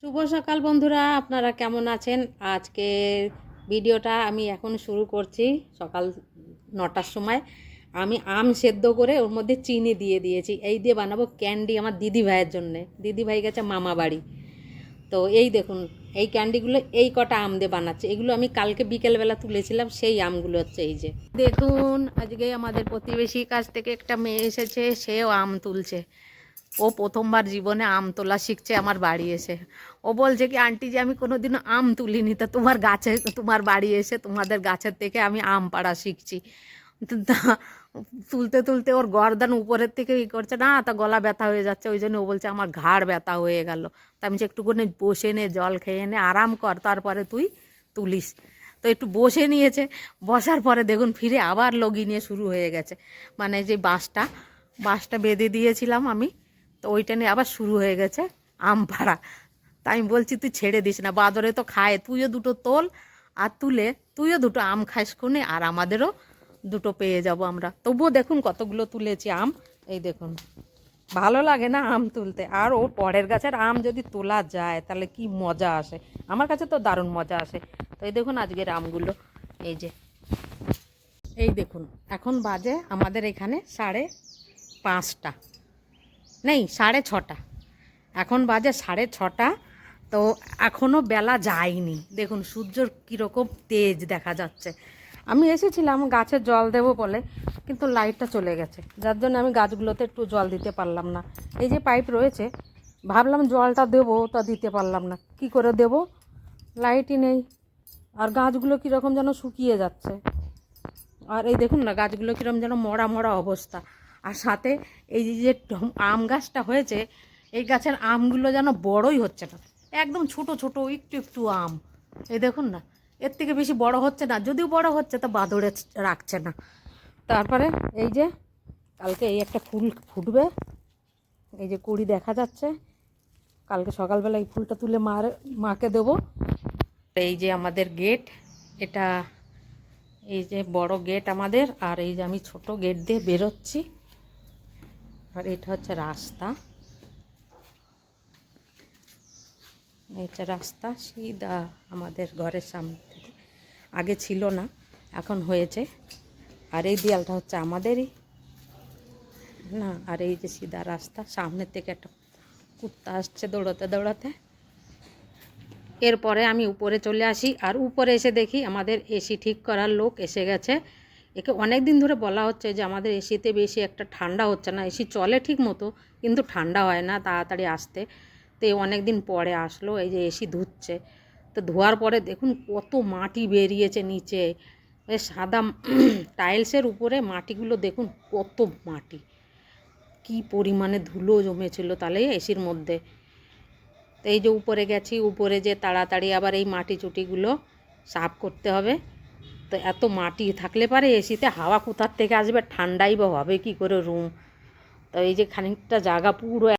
শুভ সকাল বন্ধুরা, আপনারা কেমন আছেন? আজকে ভিডিওটা আমি এখন শুরু করছি সকাল 9টার সময়। আমি আম সেদ্ধ করে ওর মধ্যে চিনি দিয়ে দিয়েছি। এই দিয়ে বানাবো ক্যান্ডি আমার দিদি ভাইয়ের জন্যে। দিদি ভাই গেছে মামা বাড়ি। তো এই দেখুন, এই ক্যান্ডিগুলো এই কটা আম দিয়ে বানাচ্ছে। এগুলো আমি কালকে বিকেলবেলা তুলেছিলাম, সেই আমগুলো হচ্ছে এই যে দেখুন। আজকে আমাদের প্রতিবেশীর কাছ থেকে একটা মেয়ে এসেছে, সেও আম তুলছে। ও প্রথমবার জীবনে আম তোলা শিখছে আমার বাড়ি এসে। ও বলছে কি, আন্টি যে আমি কোনোদিনও আম তুলিনি, তা তোমার গাছে, তোমার বাড়ি এসে তোমাদের গাছের থেকে আমি আম পাড়া শিখছি। তা তুলতে তুলতে ওর গর্দান উপরের থেকে ই করছে না, তা গলা ব্যথা হয়ে যাচ্ছে। ওই জন্য ও বলছে আমার ঘাড় ব্যথা হয়ে গেল। তা আমি যে একটুখানি বসে নে, জল খেয়ে নে, আরাম কর, তারপরে তুই তুলিস। তো একটু বসে নিয়েছে। বসার পরে দেখুন ফিরে আবার লগি নিয়ে শুরু হয়ে গেছে। মানে যে বাঁশটা বেঁধে দিয়েছিলাম আমি, তো ওইটা নিয়ে আবার শুরু হয়ে গেছে আম পাড়া। তাই আমি বলছি তুই ছেড়ে দিস না, বাদরে তো খায়, তুইও দুটো তোল, আর তুলে তুইও দুটো আম খাস খুনে, আর আমাদেরও দুটো পেয়ে যাব আমরা। তবুও দেখুন কতগুলো তুলেছি আম। এই দেখুন, ভালো লাগে না আম তুলতে? আর ও পরের গাছের আম যদি তোলা যায় তাহলে কি মজা আসে। আমার কাছে তো দারুণ মজা আসে। তো এই দেখুন আজকের আমগুলো, এই যে এই দেখুন। এখন বাজে আমাদের এখানে 5:30, নেই 6:30। এখন বাজে 6:30। তো এখনও বেলা যায়নি। দেখুন সূর্যর কীরকম তেজ দেখা যাচ্ছে। আমি এসেছিলাম গাছে জল দেবো বলে, কিন্তু লাইটটা চলে গেছে, যার জন্য আমি গাছগুলোতে একটু জল দিতে পারলাম না। এই যে পাইপ রয়েছে, ভাবলাম জলটা দেবো, তা দিতে পারলাম না। কি করে দেব, লাইটই নেই। আর গাছগুলো কীরকম যেন শুকিয়ে যাচ্ছে। আর এই দেখুন না, গাছগুলো কীরকম যেন মরা মরা অবস্থা। আর সাথে এই যে আম গাছটা হয়েছে, এই গাছের আমগুলো যেন বড়ই হচ্ছে না, একদম ছোট ছোট একটু একটু আম। এই দেখুন না, এর থেকে বেশি বড় হচ্ছে না, যদিও বড় হচ্ছে তা বাদরে রাখছে না। তারপরে এই যে কালকে এই একটা ফুল ফুটবে, এই যে কুড়ি দেখা যাচ্ছে। কালকে সকালবেলা এই ফুলটা তুলে মাকে দেবো। এই যে আমাদের গেট, এটা এই যে বড় গেট আমাদের, আর এই যে আমি ছোট গেট দিয়ে বেরোচ্ছি। আর এটা হচ্ছে রাস্তা, এটা রাস্তা সিধা আমাদের ঘরের সামনে থেকে। আগে ছিল না, এখন হয়েছে। আর এই দেয়ালটা হচ্ছে আমাদেরই না। আর এই যে সিধা রাস্তা, সামনের থেকে একটা কুত্তা আসছে দৌড়াতে দৌড়াতে। এরপরে আমি উপরে চলে আসি, আর উপরে এসে দেখি আমাদের এসি ঠিক করার লোক এসে গেছে। একে অনেক দিন ধরে বলা হচ্ছে যে আমাদের এসিতে বেশি একটা ঠান্ডা হচ্ছে না, এসি চলে ঠিক মতো কিন্তু ঠান্ডা হয় না তাড়াতাড়ি আসতে। তো অনেক দিন পরে আসলো। এই যে এসি ধুচ্ছে, তো ধোয়ার পরে দেখুন কত মাটি বেরিয়েছে নিচে। ওই সাদা টাইলসের উপরে মাটিগুলো দেখুন কত মাটি, কি পরিমাণে ধুলো জমেছিল তাহলে এসির মধ্যে। তো এই যে উপরে গেছি, উপরে যে তাড়াতাড়ি আবার এই মাটি চুটিগুলো সাফ করতে হবে। তো এত মাটি থাকলে পারে এসিতে হাওয়া কোথার থেকে আসবে, ঠান্ডাই বা হবে কী করে রুম। তো এই যে খানিকটা জায়গা পুরো